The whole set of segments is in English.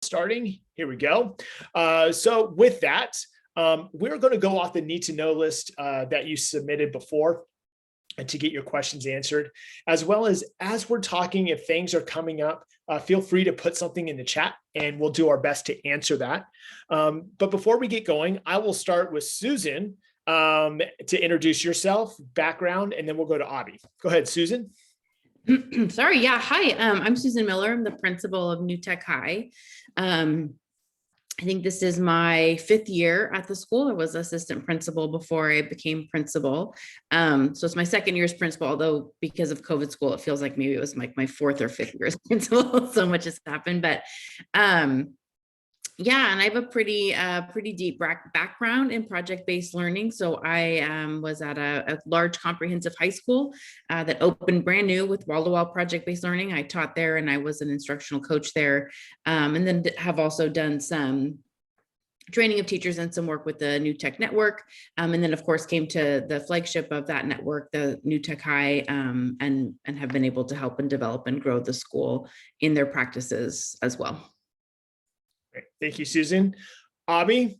starting. Here we go. So with that, we're going to go off the need to know list that you submitted before to get your questions answered, as well as we're talking, if things are coming up, feel free to put something in the chat and we'll do our best to answer that. But before we get going, I will start with Susan to introduce yourself, background, and then we'll go to Abhi. Go ahead, Susan. Sorry. Yeah. Hi, I'm Susan Miller. I'm the principal of New Tech High. I think this is my 5th year at the school. I was assistant principal before I became principal. So it's my 2nd year as principal, although because of COVID school, it feels like maybe it was like my 4th or 5th year as principal. So much has happened, but yeah, and I have a pretty deep background in project-based learning. So I was at a large comprehensive high school that opened brand new with wall-to-wall project-based learning. I taught there and I was an instructional coach there, and then have also done some training of teachers and some work with the New Tech Network. And then of course came to the flagship of that network, the New Tech High, and have been able to help and develop and grow the school in their practices as well. Great. Thank you, Susan. Abhi?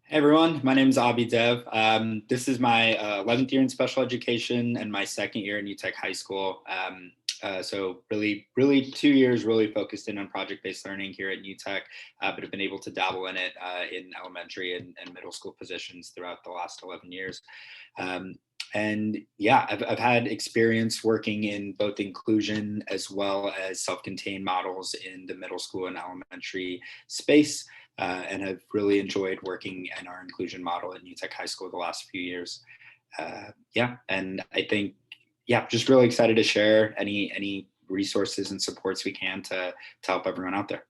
Hey everyone, my name is Abhi Dev. This is my 11th year in special education and my 2nd year in New Tech High School. So really 2 years really focused in on project-based learning here at New Tech, but have been able to dabble in it in elementary and middle school positions throughout the last 11 years. And yeah, I've had experience working in both inclusion as well as self-contained models in the middle school and elementary space, and have really enjoyed working in our inclusion model at New Tech High School the last few years. Yeah, and I think, yeah, just really excited to share any resources and supports we can to help everyone out there.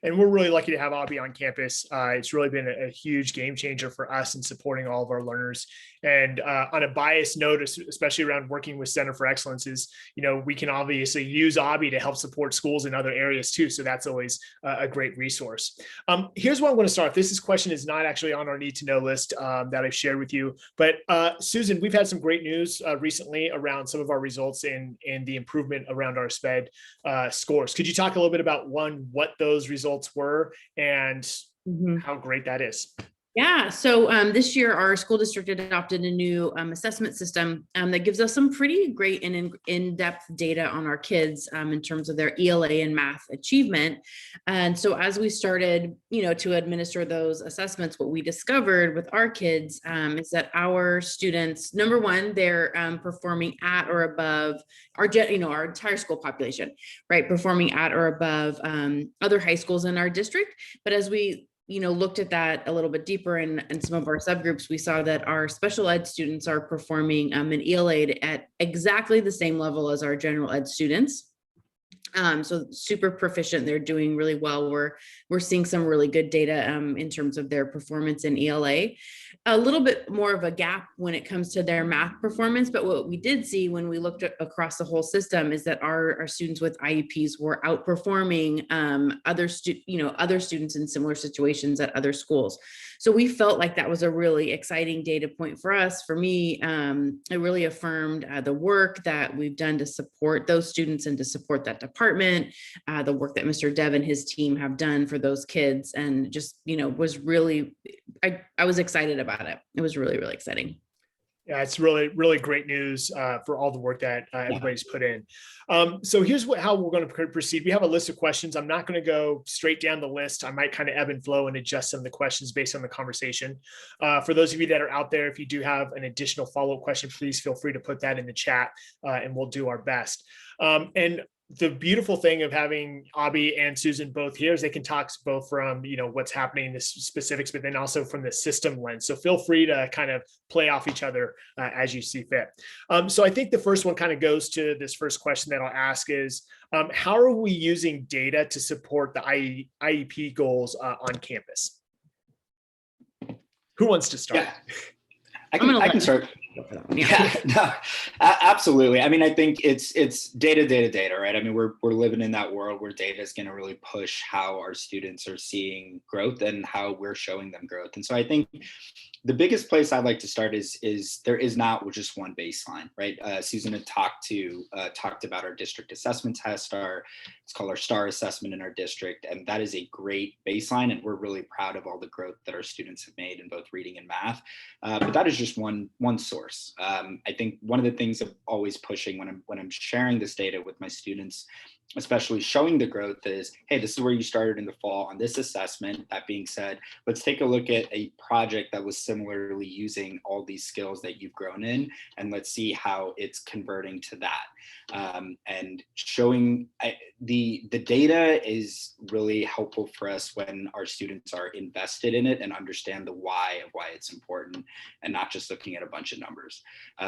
And we're really lucky to have Abhi on campus. It's really been a huge game changer for us in supporting all of our learners. And on a biased note, especially around working with Center for Excellence, is, we can obviously use Abhi to help support schools in other areas too. So that's always a great resource. Here's what I'm going to start. This question is not actually on our need to know list that I've shared with you. But Susan, we've had some great news recently around some of our results and the improvement around our SPED scores. Could you talk a little bit about what those results were and how great that is? Yeah, so this year our school district adopted a new assessment system that gives us some pretty great and in-depth data on our kids in terms of their ELA and math achievement. And so as we started, to administer those assessments, what we discovered with our kids is that our students, number one, they're performing at or above our entire school population, right? Performing at or above other high schools in our district. But as we looked at that a little bit deeper in some of our subgroups, we saw that our special ed students are performing an ELA at exactly the same level as our general ed students. So super proficient. They're doing really well. We're seeing some really good data in terms of their performance in ELA. A little bit more of a gap when it comes to their math performance, but what we did see when we looked across the whole system is that our students with IEPs were outperforming other students in similar situations at other schools. So we felt like that was a really exciting data point for us. For me, it really affirmed the work that we've done to support those students and to support that department, the work that Mr. Dev and his team have done for those kids, and just, was really, I was excited about it. It was really, really exciting. Yeah, it's really, really great news for all the work that everybody's put in. So here's how we're going to proceed. We have a list of questions. I'm not going to go straight down the list. I might kind of ebb and flow and adjust some of the questions based on the conversation. For those of you that are out there, if you do have an additional follow-up question, please feel free to put that in the chat and we'll do our best. And the beautiful thing of having Abhi and Susan both here is they can talk both from, what's happening in the specifics, but then also from the system lens. So feel free to kind of play off each other as you see fit. So I think the first one kind of goes to this first question that I'll ask is, how are we using data to support the IEP goals on campus? Who wants to start? Yeah. I can start. Yeah, no, absolutely. I mean, I think it's data, right? I mean, we're living in that world where data is going to really push how our students are seeing growth and how we're showing them growth. And so I think the biggest place I'd like to start is there is not just one baseline, right? Susan had talked about our district assessment test, it's called our STAR assessment in our district, and that is a great baseline, and we're really proud of all the growth that our students have made in both reading and math. But that is just one source. I think one of the things I'm always pushing when I'm sharing this data with my students, especially showing the growth, is, hey, this is where you started in the fall on this assessment. That being said, let's take a look at a project that was similarly using all these skills that you've grown in, and let's see how it's converting to that. And showing the data is really helpful for us when our students are invested in it and understand the why of why it's important, and not just looking at a bunch of numbers.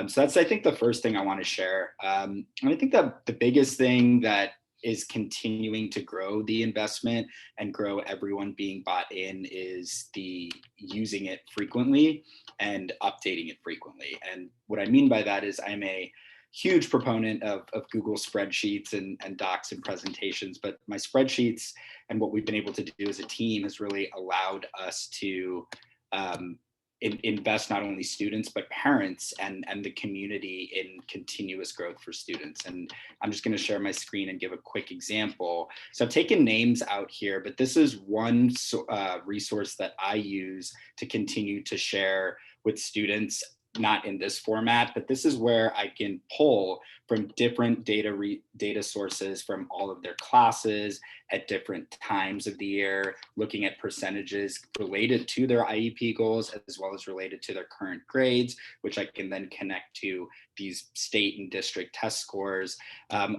So that's, I think, the first thing I want to share. And I think that the biggest thing that is continuing to grow the investment and grow everyone being bought in is the using it frequently and updating it frequently. And what I mean by that is I'm a huge proponent of Google spreadsheets and docs and presentations, but my spreadsheets and what we've been able to do as a team has really allowed us to invest not only students, but parents and the community in continuous growth for students. And I'm just going to share my screen and give a quick example. So I've taken names out here, but this is one resource that I use to continue to share with students, not in this format, but this is where I can pull from different data sources from all of their classes at different times of the year, looking at percentages related to their IEP goals, as well as related to their current grades, which I can then connect to these state and district test scores,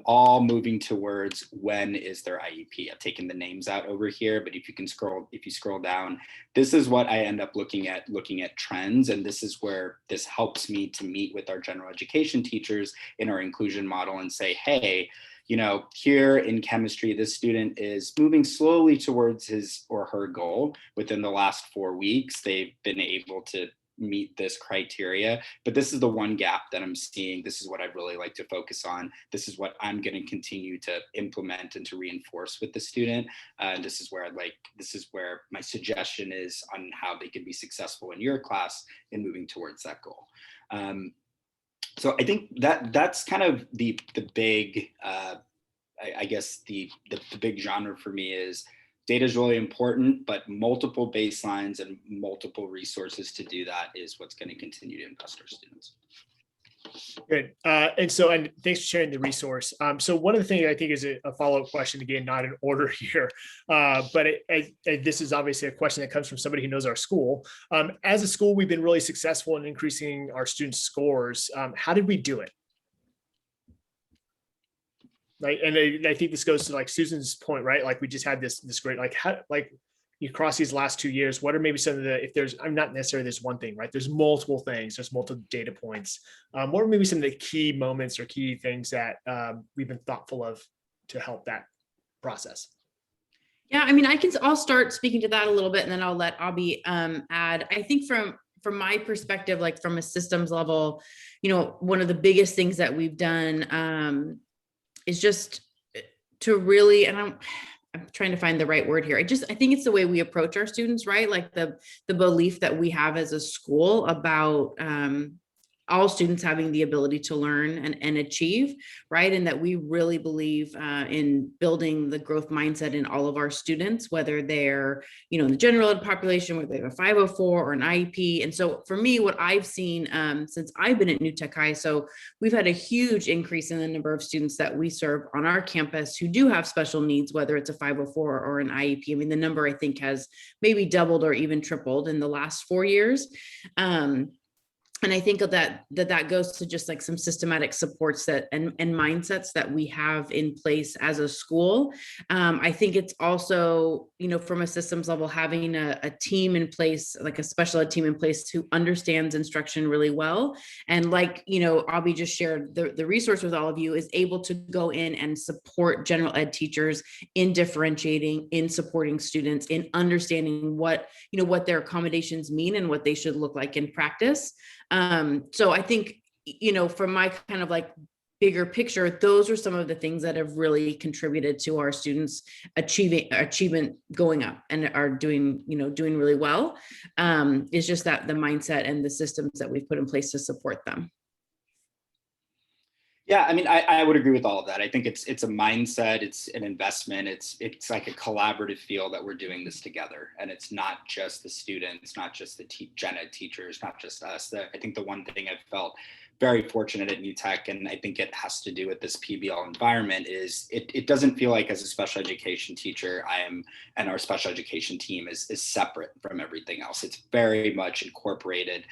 all moving towards when is their IEP. I've taken the names out over here, but if you scroll down, this is what I end up looking at trends. And this is where this helps me to meet with our general education teachers in our inclusion model and say, hey, here in chemistry, this student is moving slowly towards his or her goal. Within the last 4 weeks, they've been able to meet this criteria, but this is the one gap that I'm seeing. This is what I'd really like to focus on. This is what I'm going to continue to implement and to reinforce with the student. And this is where my suggestion is on how they can be successful in your class in moving towards that goal. So I think that's kind of the big, I guess the big genre for me is data is really important, but multiple baselines and multiple resources to do that is what's going to continue to invest our students. Good. And thanks for sharing the resource. So one of the things I think is a follow-up question, again, not in order here, but this is obviously a question that comes from somebody who knows our school. As a school, we've been really successful in increasing our students' scores. How did we do it? Right. And I think this goes to like Susan's point, right? Like we just had this great, you cross these last 2 years, what are maybe some of I'm not necessarily there's one thing, right? There's multiple things, there's multiple data points. What are maybe some of the key moments or key things that we've been thoughtful of to help that process? Yeah, I mean, I'll start speaking to that a little bit, and then I'll let Abhi add. I think from my perspective, like from a systems level, one of the biggest things that we've done is just to really, and I'm trying to find the right word here. I think it's the way we approach our students, right? Like the belief that we have as a school about all students having the ability to learn and achieve, right? And that we really believe in building the growth mindset in all of our students, whether they're, in the general ed population, whether they have a 504 or an IEP. And so for me, what I've seen since I've been at New Tech High, so we've had a huge increase in the number of students that we serve on our campus who do have special needs, whether it's a 504 or an IEP. I mean, the number I think has maybe doubled or even tripled in the last 4 years. And I think that goes to just like some systematic supports and mindsets that we have in place as a school. I think it's also, from a systems level, having a team in place, like a special ed team in place who understands instruction really well. And like, Abhi just shared the resource with all of you, is able to go in and support general ed teachers in differentiating, in supporting students, in understanding what their accommodations mean and what they should look like in practice. So I think, from my kind of like bigger picture, those are some of the things that have really contributed to our students achievement going up and are doing really well. It's just that the mindset and the systems that we've put in place to support them. Yeah, I mean, I would agree with all of that. I think it's a mindset, it's an investment, it's like a collaborative feel that we're doing this together, and it's not just the students, not just the gen ed teachers, not just us. I think the one thing I've felt very fortunate at New Tech, and I think it has to do with this PBL environment, is it doesn't feel like as a special education teacher, and our special education team is separate from everything else. It's very much incorporated,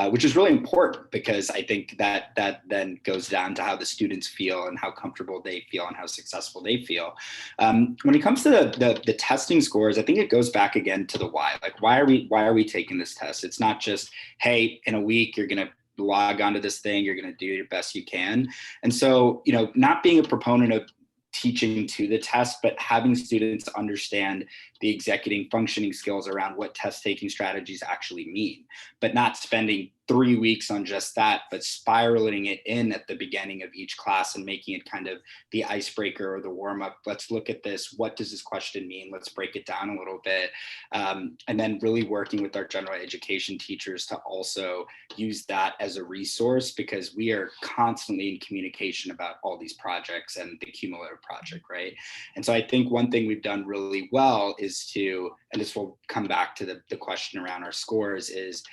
which is really important, because I think that then goes down to how the students feel and how comfortable they feel and how successful they feel. When it comes to the testing scores, I think it goes back again to the why. Like, why are we taking this test? It's not just, hey, in a week you're going to log onto this thing, you're going to do your best you can. And so, not being a proponent of teaching to the test, but having students understand the executing functioning skills around what test taking strategies actually mean, but not spending 3 weeks on just that, but spiraling it in at the beginning of each class and making it kind of the icebreaker or the warm up. Let's look at this. What does this question mean? Let's break it down a little bit. And then really working with our general education teachers to also use that as a resource, because we are constantly in communication about all these projects and the cumulative project, right? And so I think one thing we've done really well is and this will come back to the question around our scores, is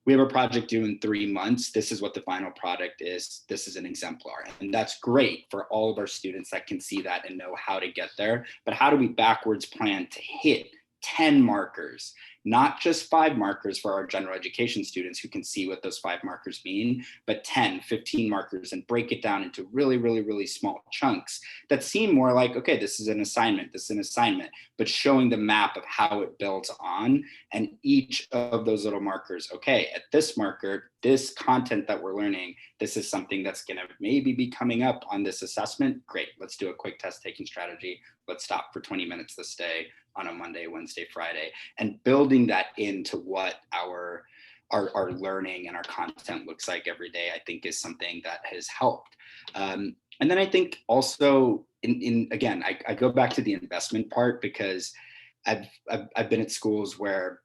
we have a project due in 3 months. This is what the final product is. This is an exemplar. And that's great for all of our students that can see that and know how to get there. But how do we backwards plan to hit 10 markers, not just 5 markers for our general education students who can see what those 5 markers mean, but 10, 15 markers, and break it down into really, really, really small chunks that seem more like, okay, this is an assignment, but showing the map of how it builds on, and each of those little markers, okay, at this marker, this content that we're learning, this is something that's going to maybe be coming up on this assessment. Great, let's do a quick test taking strategy. Let's stop for 20 minutes this day on a Monday, Wednesday, Friday, and building that into what our learning and our content looks like every day, I think is something that has helped. And then I think also again, I go back to the investment part, because I've been at schools where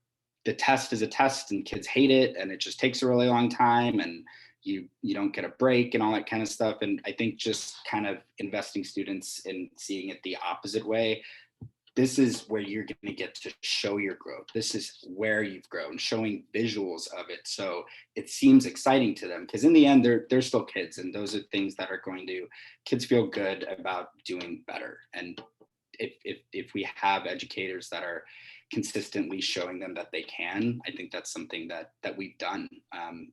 the test is a test and kids hate it, and it just takes a really long time, and you don't get a break and all that kind of stuff. And I think just kind of investing students in seeing it the opposite way. This is where you're going to get to show your growth. This is where you've grown, showing visuals of it. So it seems exciting to them, because in the end, they're still kids. And those are things that are going to, kids feel good about doing better. And if we have educators that are consistently showing them that they can, I think that's something that we've done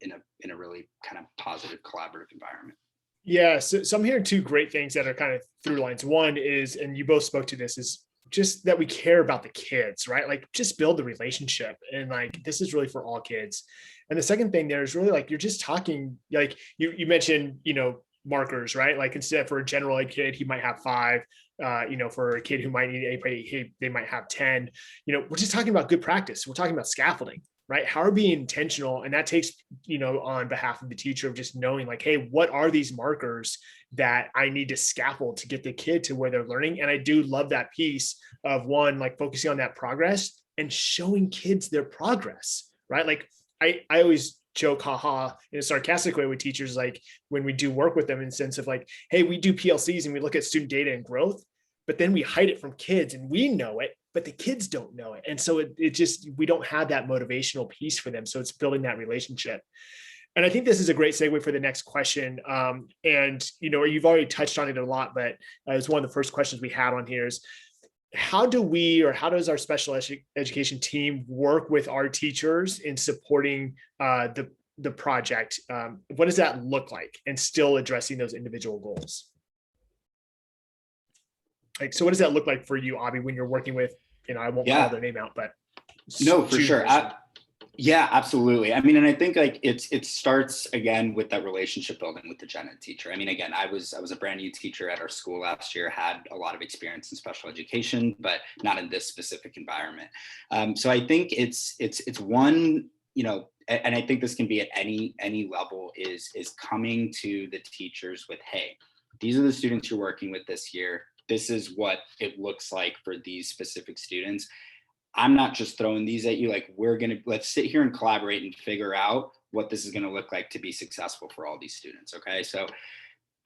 in a really kind of positive collaborative environment. Yeah, so I'm hearing 2 great things that are kind of through lines. One is, and you both spoke to this, is just that we care about the kids, right? Like, just build the relationship, and like, this is really for all kids. And the second thing there is really like, you're just talking, like you mentioned, markers, right? Like, instead, for a general ed kid, he might have 5, for a kid who might need APA, they might have 10. We're just talking about good practice. We're talking about scaffolding, right? How are we being intentional? And that takes, on behalf of the teacher, of just knowing like, hey, what are these markers that I need to scaffold to get the kid to where they're learning? And I do love that piece of, one, like focusing on that progress and showing kids their progress, right? Like, I always joke, haha, in a sarcastic way with teachers, like when we do work with them, in the sense of like, hey, we do PLCs and we look at student data and growth, but then we hide it from kids, and we know it, but the kids don't know it. And so it just, we don't have that motivational piece for them. So it's building that relationship. And I think this is a great segue for the next question. And, you've already touched on it a lot, but it's one of the first questions we had on here is, how does our special education team work with our teachers in supporting the project? What does that look like, and still addressing those individual goals? Like, so what does that look like for you, Abby, when you're working with, I won't call their name out, but no, for sure. Yeah, absolutely. I mean, and I think like it starts again with that relationship building with the gen ed teacher. I mean, again, I was a brand new teacher at our school last year, had a lot of experience in special education, but not in this specific environment. So I think it's one, and I think this can be at any level, is coming to the teachers with, hey, these are the students you're working with this year. This is what it looks like for these specific students. I'm not just throwing these at you. Like, let's sit here and collaborate and figure out what this is going to look like to be successful for all these students. Okay. So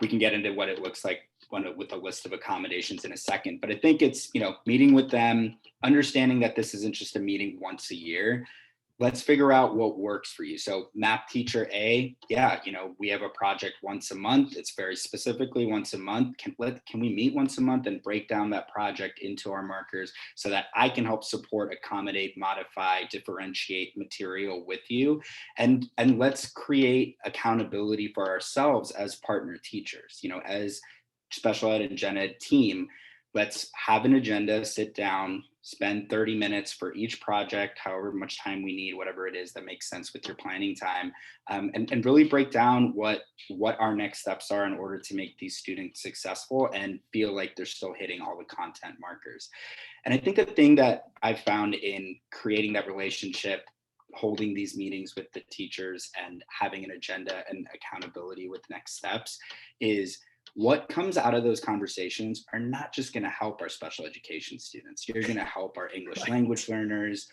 we can get into what it looks like with a list of accommodations in a second, but I think it's, meeting with them, understanding that this isn't just a meeting once a year. Let's figure out what works for you. So math teacher A, yeah, we have a project once a month. It's very specifically once a month. Can we meet once a month and break down that project into our markers so that I can help support, accommodate, modify, differentiate material with you? And let's create accountability for ourselves as partner teachers, as special ed and gen ed team. Let's have an agenda, sit down, spend 30 minutes for each project, however much time we need, whatever it is that makes sense with your planning time, and really break down what our next steps are in order to make these students successful and feel like they're still hitting all the content markers. And I think the thing that I've found in creating that relationship, holding these meetings with the teachers and having an agenda and accountability with next steps, is what comes out of those conversations are not just going to help our special education students. You're going to help our English language learners.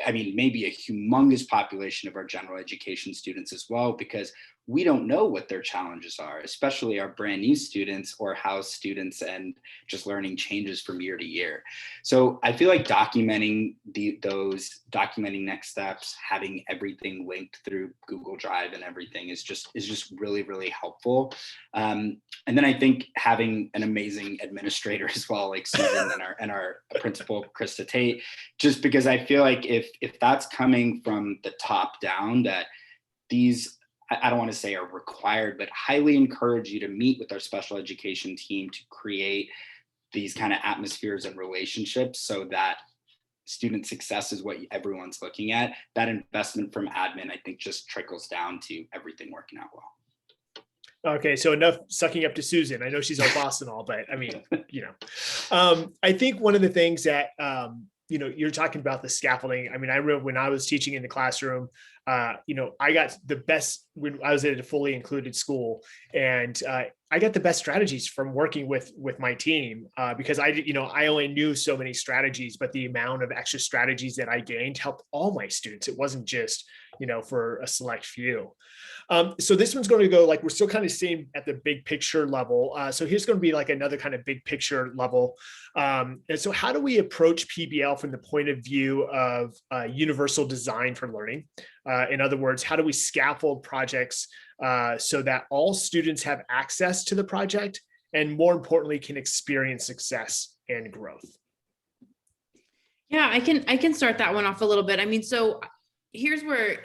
I mean, maybe a humongous population of our general education students as well, because we don't know what their challenges are, especially our brand new students or how students and just learning changes from year to year. So I feel like documenting documenting next steps, having everything linked through Google Drive and everything is just really, really helpful. And then I think having an amazing administrator as well, like Susan and our principal, Krista Tate, just because I feel like if that's coming from the top down, that these, I don't want to say are required, but highly encourage you to meet with our special education team to create these kind of atmospheres and relationships so that student success is what everyone's looking at. That investment from admin, I think, just trickles down to everything working out well. Okay, so enough sucking up to Susan. I know she's our boss and all, but I mean, I think one of the things that, you're talking about the scaffolding. I mean, I remember when I was teaching in the classroom, I got the best when I was at a fully included school, and I got the best strategies from working with my team because I only knew so many strategies, but the amount of extra strategies that I gained helped all my students. It wasn't just, for a select few. So this one's going to go like, we're still kind of seeing at the big picture level. So here's going to be like another kind of big picture level. And so how do we approach PBL from the point of view of universal design for learning? In other words, how do we scaffold projects so that all students have access to the project and, more importantly, can experience success and growth? Yeah, I can start that one off a little bit. I mean, so here's where,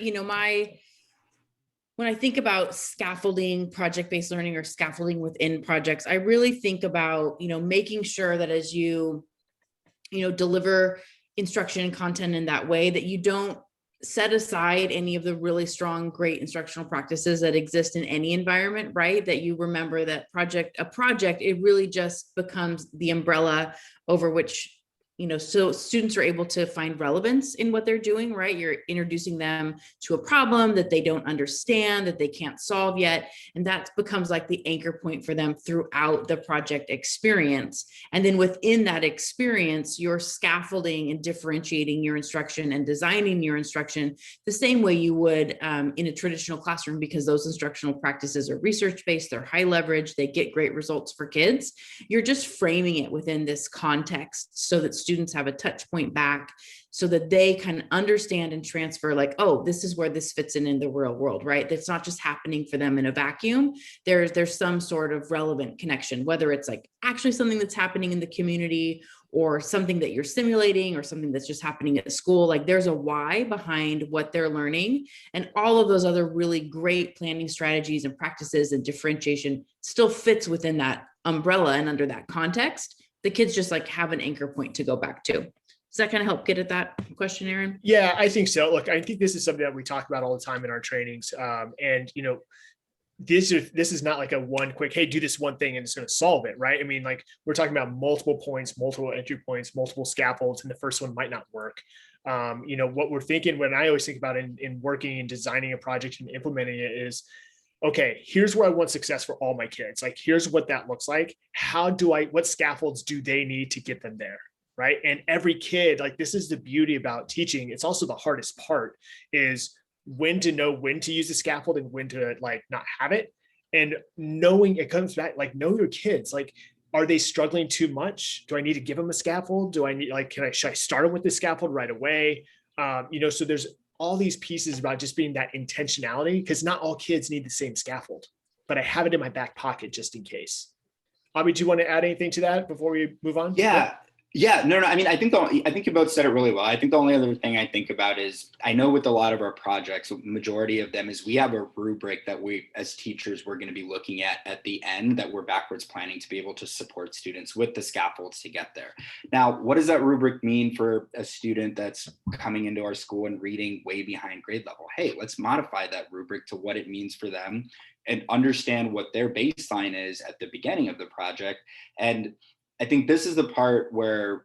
when I think about scaffolding, project-based learning, or scaffolding within projects, I really think about, making sure that as you, deliver instruction and content in that way, that you don't set aside any of the really strong, great instructional practices that exist in any environment, right? That you remember that a project, it really just becomes the umbrella over which, so students are able to find relevance in what they're doing, right? You're introducing them to a problem that they don't understand, that they can't solve yet. And that becomes like the anchor point for them throughout the project experience. And then within that experience, you're scaffolding and differentiating your instruction and designing your instruction the same way you would in a traditional classroom, because those instructional practices are research-based, they're high leverage, they get great results for kids. You're just framing it within this context so that students have a touch point back so that they can understand and transfer like, oh, this is where this fits in the real world, right? That's not just happening for them in a vacuum. There's some sort of relevant connection, whether it's like actually something that's happening in the community or something that you're simulating or something that's just happening at school. Like there's a why behind what they're learning, and all of those other really great planning strategies and practices and differentiation still fits within that umbrella and under that context. The kids just like have an anchor point to go back to. Does that kind of help get at that question, Aaron? Yeah, I think so. Look, I think this is something that we talk about all the time in our trainings. And, this is not like a one quick, hey, do this one thing and it's going to solve it, right? I mean, like we're talking about multiple points, multiple entry points, multiple scaffolds, and the first one might not work. What we're thinking when I always think about in working and designing a project and implementing it is, okay, here's where I want success for all my kids. Like, here's what that looks like. What scaffolds do they need to get them there? Right. And every kid, like, this is the beauty about teaching. It's also the hardest part is when to know when to use the scaffold and when to like not have it. And knowing it comes back, like, know your kids, like, are they struggling too much? Do I need to give them a scaffold? Do I need, like, should I start them with the scaffold right away? So there's all these pieces about just being that intentionality, because not all kids need the same scaffold, but I have it in my back pocket just in case. Abby, do you want to add anything to that before we move on? Yeah, no. I mean, I think you both said it really well. I think the only other thing I think about is, I know with a lot of our projects, majority of them is we have a rubric that we, as teachers, we're going to be looking at the end, that we're backwards planning to be able to support students with the scaffolds to get there. Now, what does that rubric mean for a student that's coming into our school and reading way behind grade level? Hey, let's modify that rubric to what it means for them and understand what their baseline is at the beginning of the project. And I think this is the part where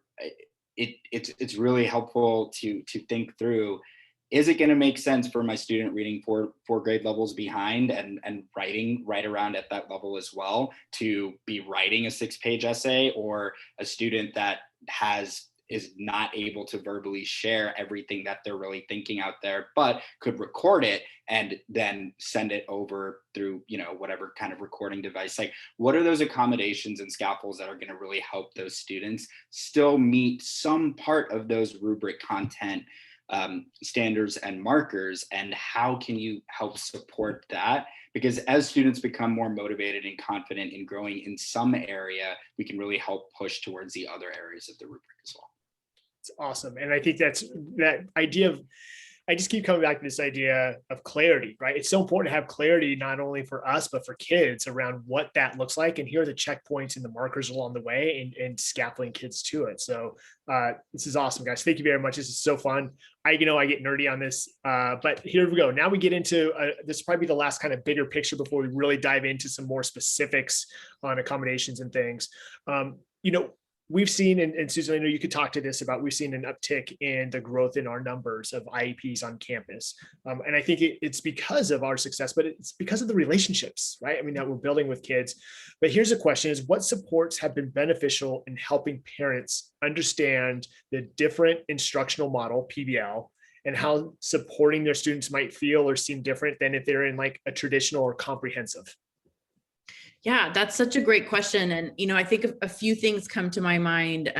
it's really helpful to think through, is it going to make sense for my student reading four grade levels behind and writing right around at that level as well, to be writing a 6-page essay, or a student that is not able to verbally share everything that they're really thinking out there, but could record it and then send it over through, whatever kind of recording device? Like, what are those accommodations and scaffolds that are going to really help those students still meet some part of those rubric content standards and markers? And how can you help support that? Because as students become more motivated and confident in growing in some area, we can really help push towards the other areas of the rubric as well. It's awesome. And I think that's that idea of, I just keep coming back to this idea of clarity, right? It's so important to have clarity, not only for us, but for kids, around what that looks like. And here are the checkpoints and the markers along the way, and scaffolding kids to it. So this is awesome, guys. Thank you very much. This is so fun. I get nerdy on this, but here we go. Now we get into, this will probably be the last kind of bigger picture before we really dive into some more specifics on accommodations and things. We've seen, and Susan, I know you could talk to this about, we've seen an uptick in the growth in our numbers of IEPs on campus. And I think it's because of our success, but it's because of the relationships, right? I mean, that we're building with kids. But here's a question: is what supports have been beneficial in helping parents understand the different instructional model, PBL, and how supporting their students might feel or seem different than if they're in like a traditional or comprehensive? Yeah, that's such a great question. And, I think a few things come to my mind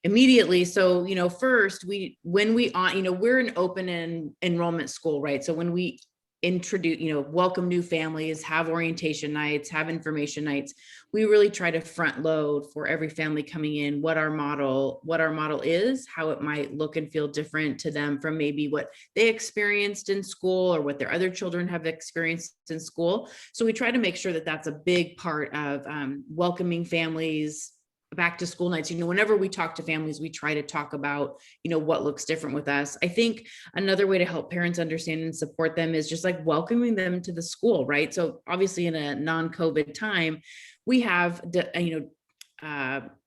immediately. So, first, we're an open enrollment school, right? So when we introduce, welcome new families, have orientation nights, have information nights, we really try to front load for every family coming in what our model is, how it might look and feel different to them from maybe what they experienced in school or what their other children have experienced in school. So we try to make sure that that's a big part of welcoming families back to school nights. Whenever we talk to families, we try to talk about, what looks different with us. I think another way to help parents understand and support them is just like welcoming them to the school, right? So obviously in a non-COVID time, we have,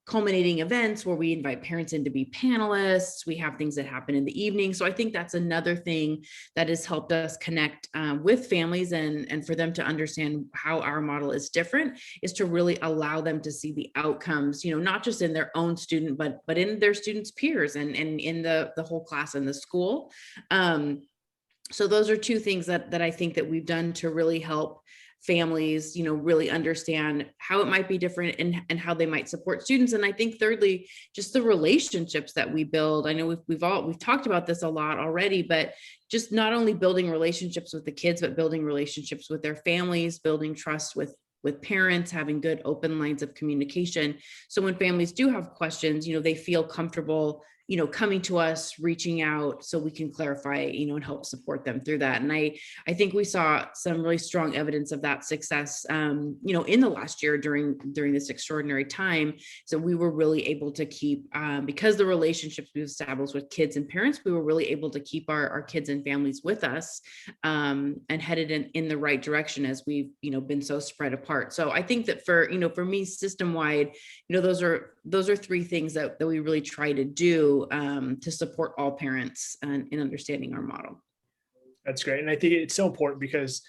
culminating events where we invite parents in to be panelists. We have things that happen in the evening. So I think that's another thing that has helped us connect with families and for them to understand how our model is different, is to really allow them to see the outcomes, not just in their own student, but in their students' peers and in the whole class in the school. So those are two things that I think that we've done to really help families, really understand how it might be different and how they might support students. And I think thirdly, just the relationships that we build. I know we've talked about this a lot already, but just not only building relationships with the kids, but building relationships with their families, building trust with parents, having good open lines of communication. So when families do have questions, they feel comfortable coming to us, reaching out so we can clarify, and help support them through that. And I think we saw some really strong evidence of that success, in the last year during this extraordinary time. So we were really able to keep, because the relationships we've established with kids and parents, we were really able to keep our kids and families with us, and headed in the right direction as we've, been so spread apart. So I think that for me, system-wide, those are three things that we really try to do, to support all parents in understanding our model. That's great. And I think it's so important because,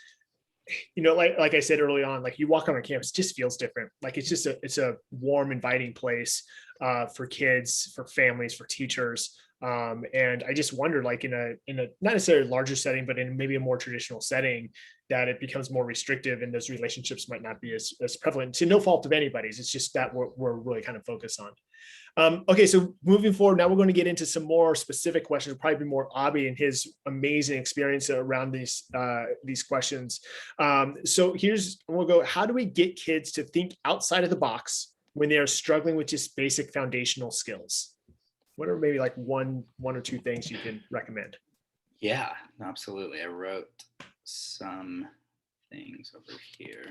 like I said early on, like you walk on a campus, it just feels different. Like it's a warm, inviting place for kids, for families, for teachers. And I just wonder, like in a not necessarily larger setting, but in maybe a more traditional setting, that it becomes more restrictive and those relationships might not be as prevalent, to no fault of anybody's. It's just that we're really kind of focused on. Okay, so moving forward, now we're going to get into some more specific questions. It'll probably be more Abhi and his amazing experience around these questions. So we'll go, how do we get kids to think outside of the box when they are struggling with just basic foundational skills? What are maybe like one or two things you can recommend? Yeah, absolutely. I wrote some things over here.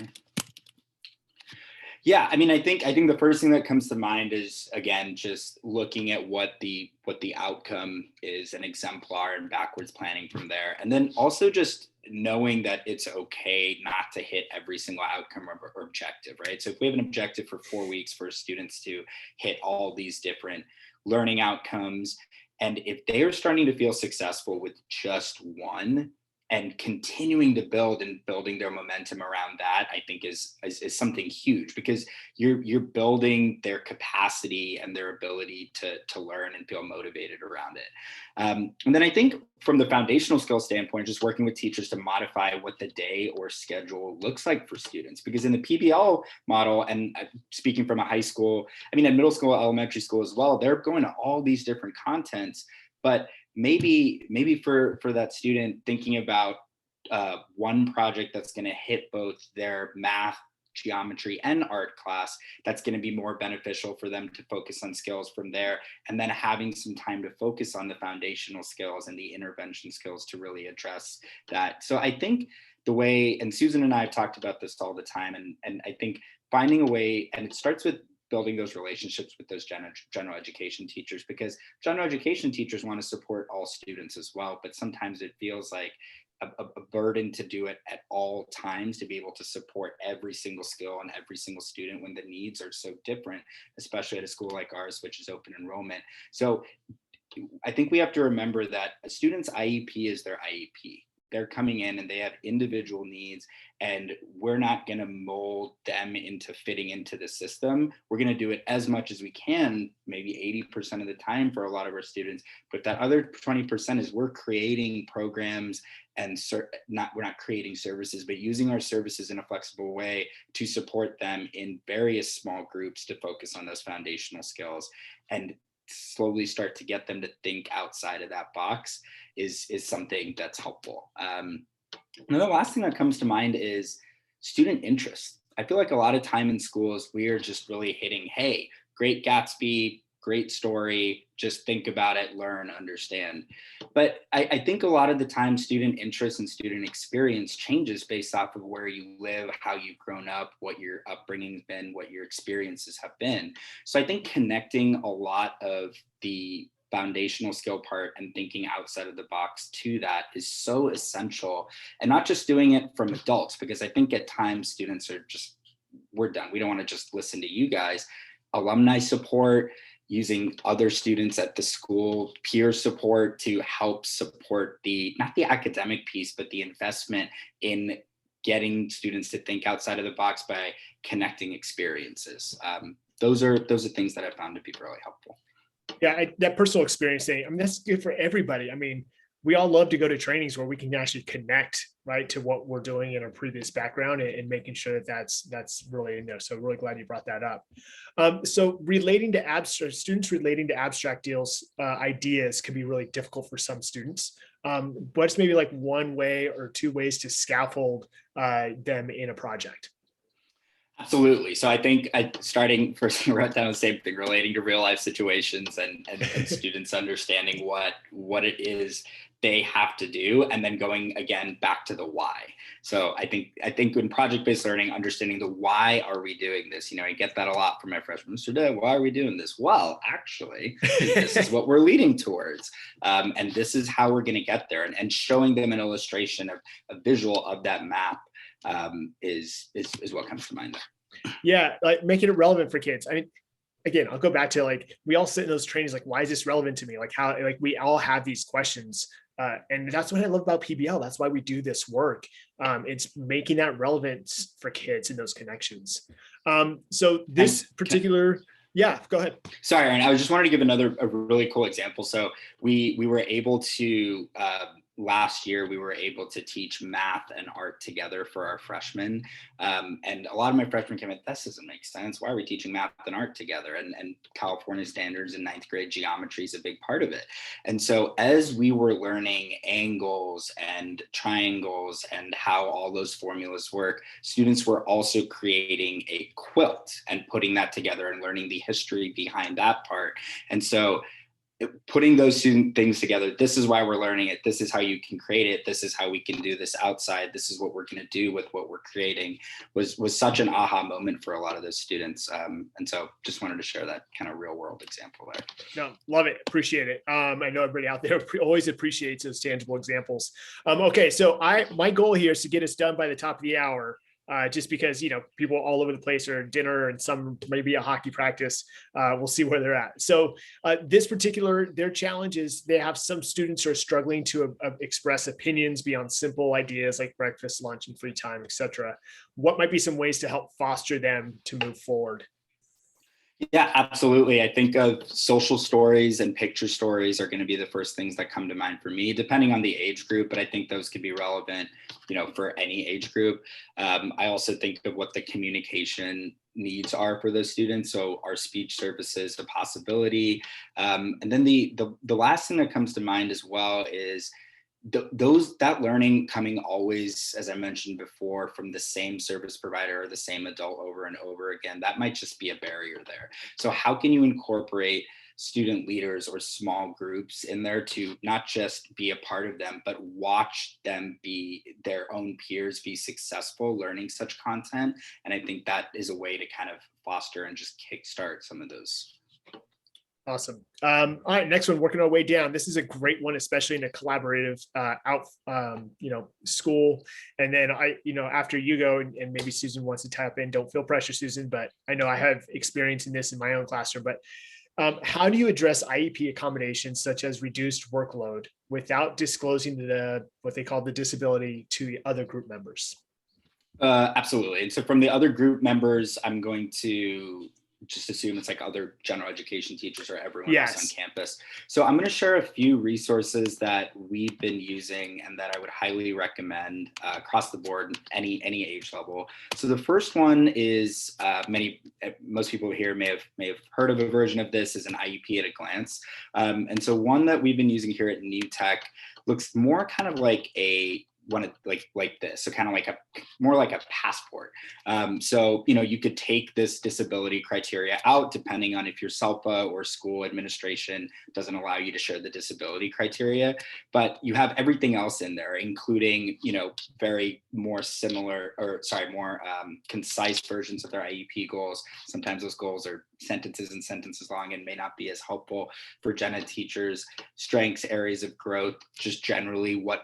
Yeah, I mean, I think the first thing that comes to mind is, again, just looking at what the outcome is, an exemplar, and backwards planning from there. And then also just knowing that it's okay not to hit every single outcome or objective, right? So if we have an objective for 4 weeks for students to hit all these different learning outcomes, and if they are starting to feel successful with just one, and continuing to building their momentum around that, I think is something huge, because you're building their capacity and their ability to learn and feel motivated around it. And then I think from the foundational skill standpoint, just working with teachers to modify what the day or schedule looks like for students, because in the PBL model, and speaking from a high school, I mean, at middle school, elementary school as well, they're going to all these different contents, but maybe for that student, thinking about one project that's going to hit both their math, geometry, and art class, that's going to be more beneficial for them to focus on skills from there, and then having some time to focus on the foundational skills and the intervention skills to really address that. So I think the way, and Susan and I have talked about this all the time, and I think finding a way, and it starts with building those relationships with those general education teachers, because general education teachers want to support all students as well, but sometimes it feels like a burden to do it at all times, to be able to support every single skill and every single student when the needs are so different, especially at a school like ours, which is open enrollment. So I think we have to remember that a student's IEP is their IEP. They're coming in and they have individual needs, and we're not going to mold them into fitting into the system. We're going to do it as much as we can, maybe 80% of the time for a lot of our students. But that other 20% is we're creating programs, and we're not creating services, but using our services in a flexible way to support them in various small groups to focus on those foundational skills, and slowly start to get them to think outside of that box is something that's helpful. And the last thing that comes to mind is student interest. I feel like a lot of time in schools, we are just really hitting, hey, great Gatsby, great story, just think about it, learn, understand. But I think a lot of the time student interest and student experience changes based off of where you live, how you've grown up, what your upbringing's been, what your experiences have been. So I think connecting a lot of the foundational skill part and thinking outside of the box to that is so essential, and not just doing it from adults, because I think at times students are just, we're done. We don't want to just listen to you guys. Alumni support, using other students at the school, peer support to help support not the academic piece, but the investment in getting students to think outside of the box by connecting experiences. Those are things that I found to be really helpful. Yeah, that personal experience thing, I mean, that's good for everybody. I mean, we all love to go to trainings where we can actually connect, right, to what we're doing in our previous background, and making sure that that's really in there. So really glad you brought that up. So relating to abstract, students relating to abstract ideas can be really difficult for some students. What's maybe like one way or two ways to scaffold them in a project? Absolutely. So I think starting first, I wrote down the same thing relating to real life situations and students understanding what it is they have to do, and then going again back to the why. So I think in project-based learning, understanding the why are we doing this? I get that a lot from my freshmen. Mr. Day, why are we doing this? Well, actually, this is what we're leading towards. And this is how we're going to get there. And showing them an illustration of a visual of that map is what comes to mind there. Yeah, like making it relevant for kids. I mean, again, I'll go back to like, we all sit in those trainings, like, why is this relevant to me? Like how, like we all have these questions. And that's what I love about PBL. That's why we do this work. It's making that relevant for kids and those connections. So this particular, yeah, go ahead. Sorry, Aaron, I just wanted to give a really cool example. So we were able to, last year, we were able to teach math and art together for our freshmen. And a lot of my freshmen came in, this doesn't make sense. Why are we teaching math and art together? And California standards in ninth grade geometry is a big part of it. And so as we were learning angles and triangles and how all those formulas work, students were also creating a quilt and putting that together and learning the history behind that part. And so putting those things together, this is why we're learning it. This is how you can create it. This is how we can do this outside. This is what we're going to do with what we're creating was such an aha moment for a lot of those students. And so just wanted to share that kind of real world example there. No, love it. Appreciate it. I know everybody out there always appreciates those tangible examples. Okay. So my goal here is to get us done by the top of the hour. Just because, people all over the place are at dinner and some maybe a hockey practice. We'll see where they're at. So their challenge is they have some students who are struggling to express opinions beyond simple ideas like breakfast, lunch, and free time, etc. What might be some ways to help foster them to move forward? Yeah, absolutely. I think of social stories and picture stories are going to be the first things that come to mind for me, depending on the age group, but I think those could be relevant, for any age group. I also think of what the communication needs are for those students. So are speech services a possibility? And then the last thing that comes to mind as well is that learning coming always, as I mentioned before, from the same service provider or the same adult over and over again, that might just be a barrier there. So how can you incorporate student leaders or small groups in there to not just be a part of them, but watch them be their own peers, be successful learning such content? And I think that is a way to kind of foster and just kickstart some of those. Awesome. All right, next one, working our way down. This is a great one, especially in a collaborative school. And then after you go and maybe Susan wants to tap in, don't feel pressure, Susan, but I know I have experience in this in my own classroom, but how do you address IEP accommodations such as reduced workload without disclosing what they call the disability to the other group members? Absolutely. And so from the other group members, I'm going to just assume it's like other general education teachers or everyone else on campus. So I'm going to share a few resources that we've been using and that I would highly recommend across the board, any age level. So the first one is most people here may have heard of a version of this as an IEP at a glance. And so one that we've been using here at New Tech looks more kind of like like this, so kind of like more like a passport. So you could take this disability criteria out depending on if your SELPA or school administration doesn't allow you to share the disability criteria, but you have everything else in there, including more concise versions of their IEP goals. Sometimes those goals are sentences and sentences long and may not be as helpful for gen ed teachers. Strengths, areas of growth, just generally what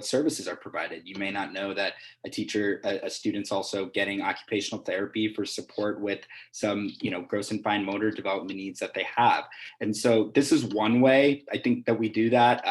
services are provided. You may not know that a student's also getting occupational therapy for support with some gross and fine motor development needs that they have. And so this is one way I think that we do that.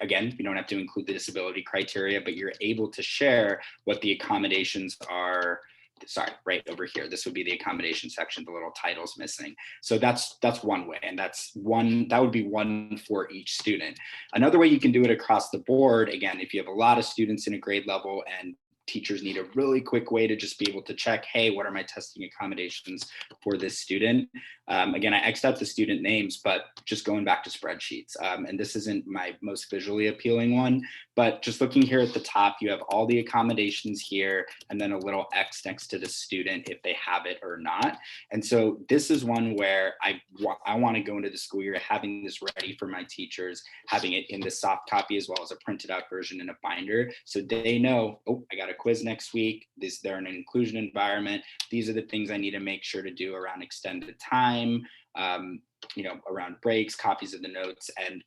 Again, you don't have to include the disability criteria, but you're able to share what the accommodations are. Sorry, right over here. This would be the accommodation section. The little title's missing. So that's one way, and that would be one for each student. Another way you can do it across the board, again, if you have a lot of students in a grade level and teachers need a really quick way to just be able to check, hey, what are my testing accommodations for this student? Again, I X'd out the student names, but just going back to spreadsheets. And this isn't my most visually appealing one, but just looking here at the top, you have all the accommodations here, and then a little X next to the student if they have it or not. And so this is one where I want to go into the school year having this ready for my teachers, having it in the soft copy as well as a printed out version in a binder. So they know, oh, I got a quiz next week. They're in an inclusion environment. These are the things I need to make sure to do around extended time, around breaks, copies of the notes. And,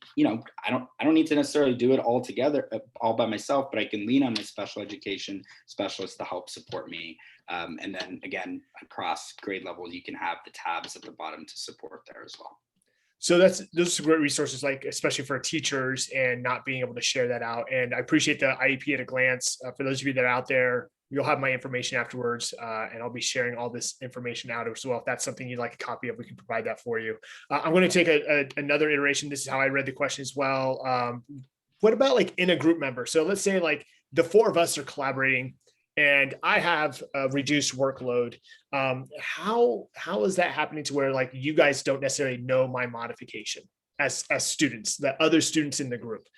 I don't need to necessarily do it all together, all by myself, but I can lean on my special education specialists to help support me. And then again, across grade levels, you can have the tabs at the bottom to support there as well. So those are great resources, like especially for teachers and not being able to share that out. And I appreciate the IEP at a glance. For those of you that are out there, you'll have my information afterwards, and I'll be sharing all this information out as well. If that's something you'd like a copy of, we can provide that for you. I'm going to take another iteration. This is how I read the question as well. What about like in a group member? So let's say like the four of us are collaborating, and I have a reduced workload. How is that happening to where like you guys don't necessarily know my modification as students, the other students in the group?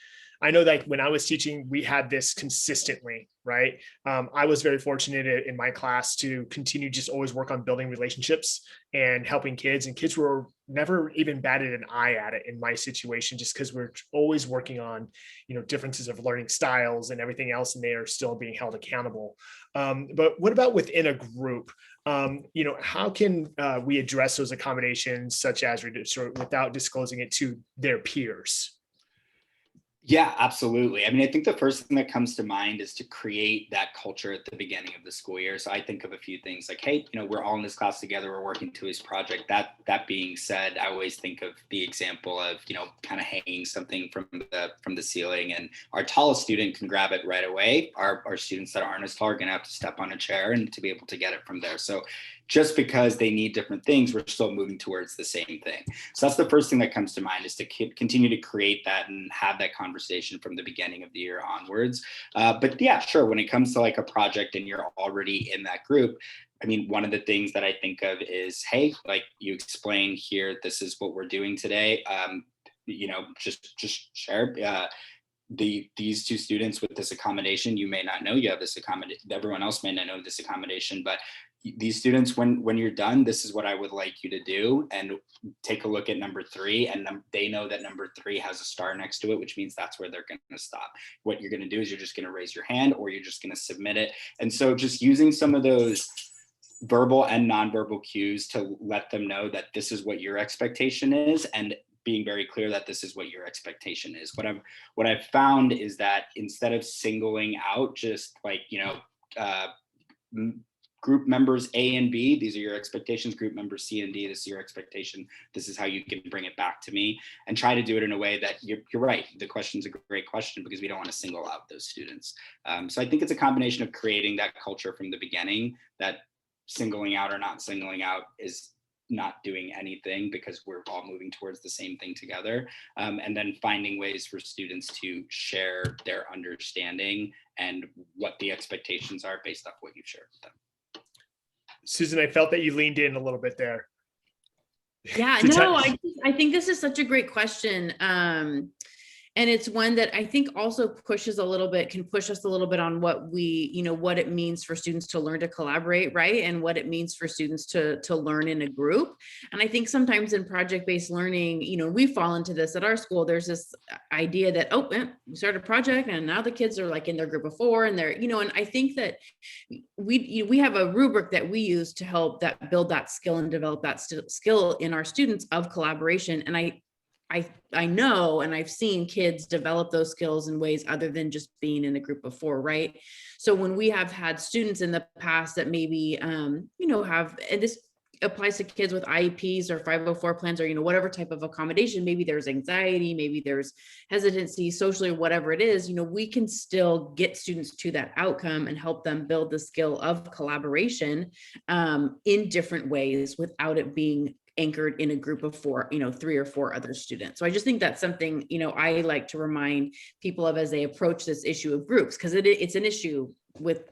I know that when I was teaching, we had this consistently, right? I was very fortunate in my class to continue just always work on building relationships and helping kids, and kids were never even batted an eye at it in my situation, just because we're always working on, differences of learning styles and everything else, and they are still being held accountable. But what about within a group? How can we address those accommodations, such as without disclosing it to their peers? Yeah, absolutely. I mean, I think the first thing that comes to mind is to create that culture at the beginning of the school year. So I think of a few things like, hey, we're all in this class together. We're working to this project. That being said, I always think of the example of, kind of hanging something from the ceiling, and our tallest student can grab it right away. Our students that aren't as tall are going to have to step on a chair and to be able to get it from there. So just because they need different things, we're still moving towards the same thing. So that's the first thing that comes to mind, is to continue to create that and have that conversation from the beginning of the year onwards. But yeah, sure. When it comes to like a project and you're already in that group, I mean, one of the things that I think of is, hey, like you explain here, this is what we're doing today. Just share. These two students with this accommodation, you may not know you have this accommodation. Everyone else may not know this accommodation, but these students, when you're done, this is what I would like you to do, and take a look at number 3, and they know that number 3 has a star next to it, which means that's where they're going to stop. What you're going to do is you're just going to raise your hand, or you're just going to submit it. And so just using some of those verbal and nonverbal cues to let them know that this is what your expectation is, and being very clear that this is what your expectation is. What I've found is that instead of singling out just like, group members A and B, these are your expectations. Group members C and D, this is your expectation. This is how you can bring it back to me, and try to do it in a way that you're right. The question's a great question, because we don't want to single out those students. So I think it's a combination of creating that culture from the beginning, that singling out or not singling out is not doing anything, because we're all moving towards the same thing together. And then finding ways for students to share their understanding and what the expectations are based off what you've shared with them. Susan, I felt that you leaned in a little bit there. Yeah, no, I think this is such a great question. And it's one that I think also can push us a little bit on what what it means for students to learn to collaborate, right? And what it means for students to learn in a group. And I think sometimes in project-based learning, we fall into this at our school. There's this idea that, we start a project and now the kids are like in their group of 4, and they're, and I think that we have a rubric that we use to help build that skill and develop that skill in our students of collaboration. And I know, and I've seen kids develop those skills in ways other than just being in a group of 4, right? So when we have had students in the past that maybe, and this applies to kids with IEPs or 504 plans, or, whatever type of accommodation, maybe there's anxiety, maybe there's hesitancy socially, or whatever it is, we can still get students to that outcome and help them build the skill of collaboration in different ways without it being anchored in a group of 4, 3 or 4 other students. So I just think that's something, I like to remind people of as they approach this issue of groups, because it's an issue with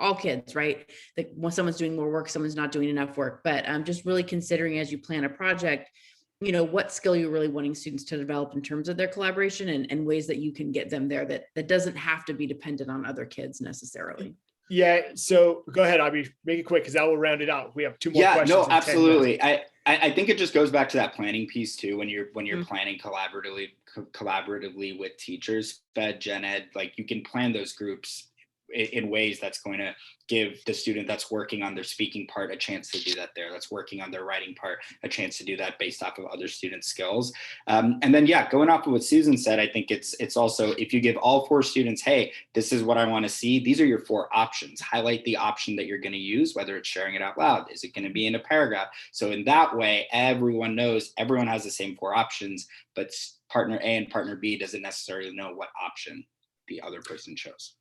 all kids, right? Like when someone's doing more work, someone's not doing enough work, but just really considering as you plan a project, what skill you're really wanting students to develop in terms of their collaboration and ways that you can get them there that doesn't have to be dependent on other kids necessarily. Yeah. So go ahead, Abby, make it quick because that will round it out. We have two more Yeah, questions. no, in 10 minutes. absolutely. I think it just goes back to that planning piece too. When you're planning collaboratively with teachers, SPED, Gen Ed, like you can plan those groups in ways that's going to give the student that's working on their speaking part a chance to do that there, that's working on their writing part a chance to do that based off of other students' skills. And then, yeah, going off of what Susan said, I think it's also, if you give all 4 students, hey, this is what I want to see, these are your 4 options. Highlight the option that you're going to use, whether it's sharing it out loud, is it going to be in a paragraph? So in that way, everyone knows, everyone has the same 4 options, but partner A and partner B doesn't necessarily know what option the other person chose.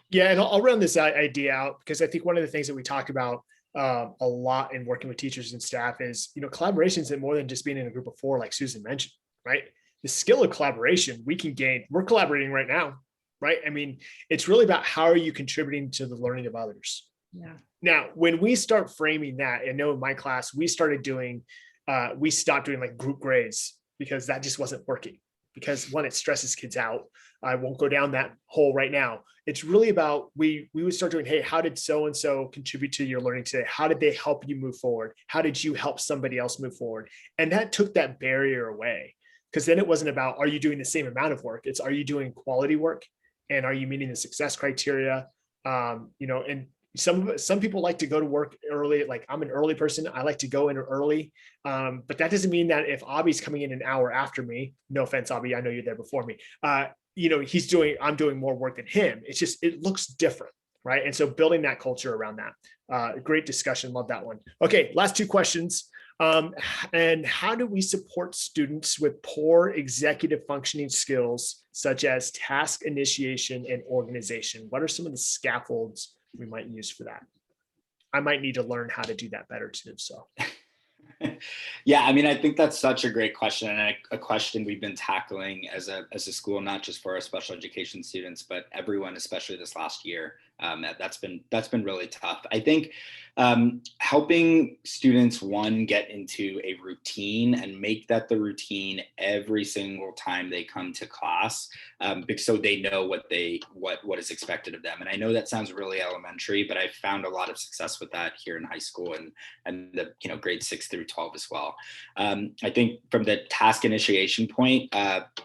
Yeah, and I'll run this idea out because I think one of the things that we talk about a lot in working with teachers and staff is, collaborations and more than just being in a group of 4, like Susan mentioned, right? The skill of collaboration we can gain. We're collaborating right now, right? I mean, it's really about how are you contributing to the learning of others. Yeah. Now, when we start framing that, I know in my class, we stopped doing like group grades because that just wasn't working. Because one, it stresses kids out. I won't go down that hole right now. It's really about, we would start doing, hey, how did so-and-so contribute to your learning today? How did they help you move forward? How did you help somebody else move forward? And that took that barrier away. Because then it wasn't about, are you doing the same amount of work? It's, are you doing quality work? And are you meeting the success criteria? And some people like to go to work early. Like I'm an early person. I like to go in early. But that doesn't mean that if Abby's coming in an hour after me, no offense, Abby, I know you're there before me. I'm doing more work than him. It's just, it looks different. Right. And so building that culture around that, great discussion. Love that one. Okay. Last 2 questions. And how do we support students with poor executive functioning skills, such as task initiation and organization? What are some of the scaffolds we might use for that? I might need to learn how to do that better too. So. Yeah, I mean, I think that's such a great question, and a question we've been tackling as a school, not just for our special education students, but everyone, especially this last year. That's been really tough. I think helping students, one, get into a routine and make that the routine every single time they come to class, so they know what is expected of them. And I know that sounds really elementary, but I've found a lot of success with that here in high school and the grades 6 through 12 as well. I think from the task initiation point,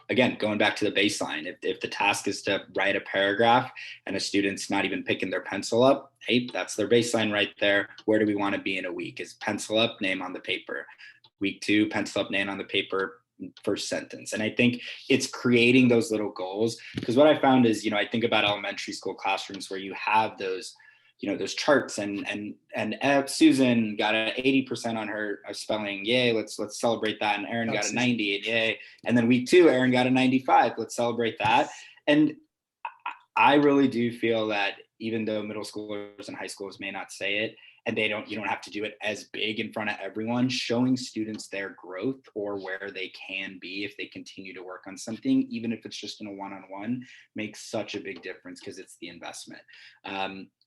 again, going back to the baseline, if the task is to write a paragraph and a student's not even picking their pencil up, hey, that's their baseline right there. Where do we want to be in a week? Is pencil up, name on the paper. Week 2, pencil up, name on the paper, first sentence. And I think it's creating those little goals, because what I found is, I think about elementary school classrooms where you have those those charts and Susan got an 80% on her spelling. Yay. Let's celebrate that. And Aaron got a 90 and yay. And then week 2, Aaron got a 95. Let's celebrate that. And I really do feel that even though middle schoolers and high schoolers may not say it, and you don't have to do it as big in front of everyone, showing students their growth or where they can be if they continue to work on something, even if it's just in a one-on-one, makes such a big difference because it's the investment.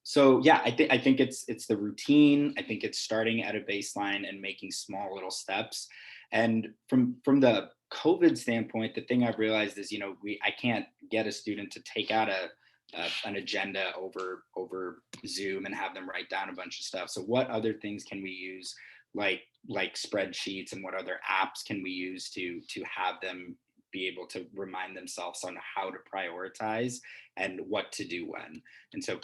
So yeah, I think it's the routine. I think it's starting at a baseline and making small little steps. And from the COVID standpoint, the thing I've realized is, I can't get a student to take out an agenda over Zoom and have them write down a bunch of stuff. So what other things can we use, like spreadsheets, and what other apps can we use to have them be able to remind themselves on how to prioritize and what to do when? And so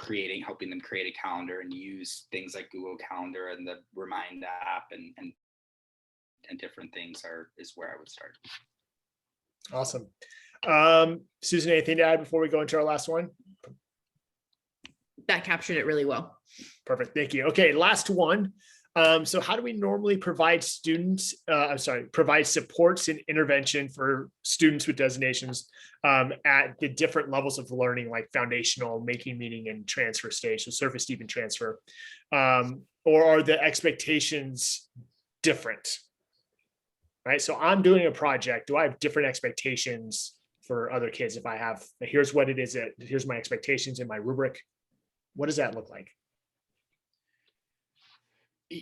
helping them create a calendar and use things like Google Calendar and the Remind app and different things is where I would start. Awesome. Susan, anything to add before we go into our last one? That captured it really well. Perfect. Thank you. Okay, last one. So how do we normally provide provide supports and intervention for students with designations at the different levels of learning, like foundational, making, meaning, and transfer stage, so surface, deep, and transfer? Or are the expectations different? Right. So I'm doing a project. Do I have different expectations for other kids? If I have, here's what it is, here's my expectations in my rubric. What does that look like?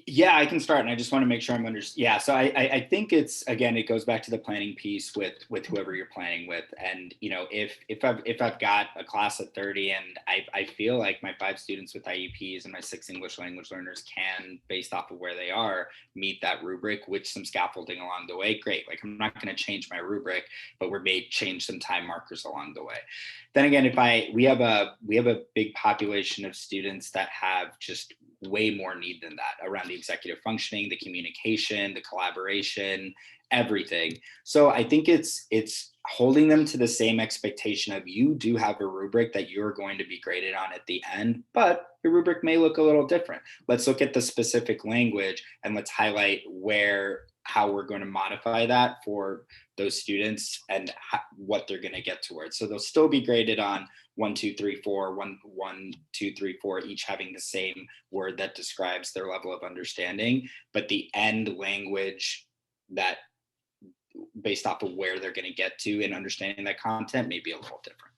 Yeah, I can start, and I just want to make sure I'm Yeah, so I think it's, again, it goes back to the planning piece with whoever you're planning with, and if I've got a class of 30 and I feel like my 5 students with IEPs and my 6 English language learners can, based off of where they are, meet that rubric with some scaffolding along the way. Great, like I'm not going to change my rubric, but we may change some time markers along the way. Then again, if we have a big population of students that have just way more need than that around the executive functioning, the communication, the collaboration, everything. So I think it's holding them to the same expectation of, you do have a rubric that you're going to be graded on at the end, but your rubric may look a little different. Let's look at the specific language and let's highlight how we're going to modify that for those students and what they're going to get towards. So they'll still be graded on 1, 2, 3, 4, 1, 2, 3, 4, each having the same word that describes their level of understanding, but the end language that, based off of where they're going to get to in understanding that content, may be a little different.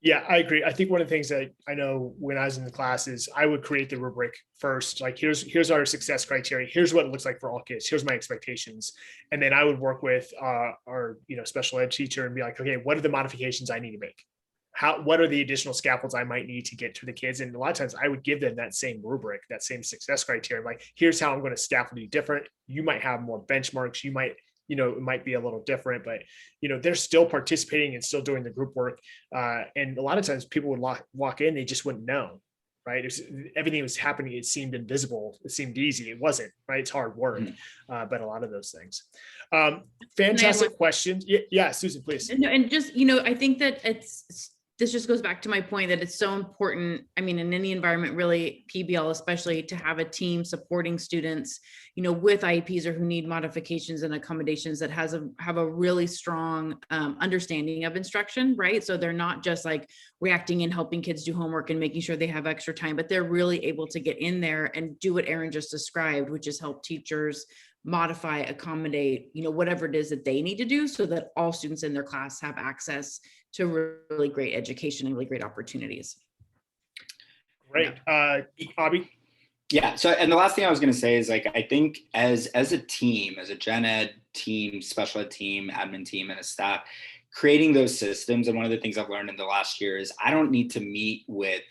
Yeah, I agree. I think one of the things that I know when I was in the class is I would create the rubric first. Like, here's our success criteria. Here's what it looks like for all kids. Here's my expectations. And then I would work with our special ed teacher and be like, okay, what are the modifications I need to make? What are the additional scaffolds I might need to get to the kids? And a lot of times I would give them that same rubric, that same success criteria. Like, here's how I'm going to scaffold you different. You might have more benchmarks. You might, it might be a little different, but, they're still participating and still doing the group work. And a lot of times people would walk in, they just wouldn't know, right? Everything was happening. It seemed invisible. It seemed easy. It wasn't, right? It's hard work, but a lot of those things. Fantastic questions. Yeah, Susan, please. No, and just, I think that this just goes back to my point that it's so important. I mean, in any environment, really, PBL especially, to have a team supporting students, with IEPs or who need modifications and accommodations that have a really strong understanding of instruction, right? So they're not just like reacting and helping kids do homework and making sure they have extra time, but they're really able to get in there and do what Erin just described, which is help teachers modify, accommodate, whatever it is that they need to do so that all students in their class have access to really great education and really great opportunities. Great. Bobby? Yeah. So, and the last thing I was going to say is, like, I think as a team, as a gen ed team, special ed team, admin team, and a staff, creating those systems. And one of the things I've learned in the last year is I don't need to meet with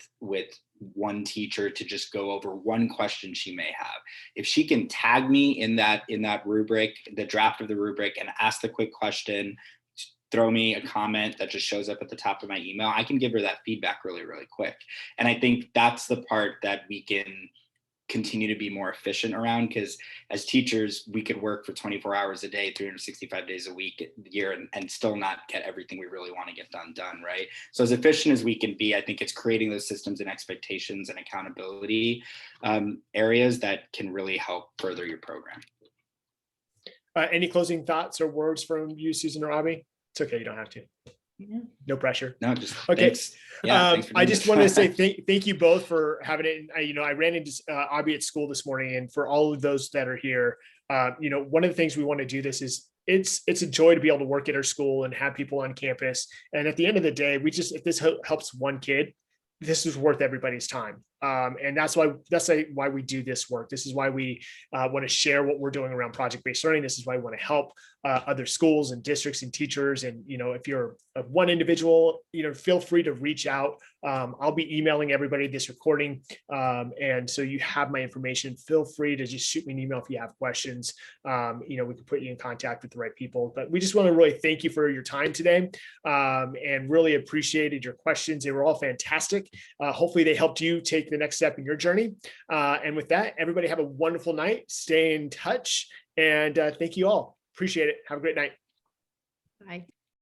one teacher to just go over one question she may have. If she can tag me in that rubric, the draft of the rubric, and ask the quick question, throw me a comment that just shows up at the top of my email, I can give her that feedback really, really quick. And I think that's the part that we can continue to be more efficient around, because as teachers, we could work for 24 hours a day, 365 days a week, a year, and still not get everything we really want to get done, right? So as efficient as we can be, I think it's creating those systems and expectations and accountability areas that can really help further your program. Any closing thoughts or words from you, Susan or Abby? It's okay, you don't have to. Yeah. No pressure. No, just okay. Thanks. Yeah, thanks I just wanted to say thank you both for having it. I ran into Abby at school this morning, and for all of those that are here, one of the things we want to do this is it's a joy to be able to work at our school and have people on campus. And at the end of the day, if this helps one kid, this is worth everybody's time. And that's why we do this work. This is why we want to share what we're doing around project-based learning. This is why we want to help other schools and districts and teachers. And, if you're one individual, feel free to reach out. I'll be emailing everybody this recording. And so you have my information. Feel free to just shoot me an email if you have questions. We can put you in contact with the right people. But we just want to really thank you for your time today, and really appreciated your questions. They were all fantastic. Hopefully they helped you take the next step in your journey. And with that, everybody have a wonderful night. Stay in touch. And thank you all. Appreciate it. Have a great night. Bye.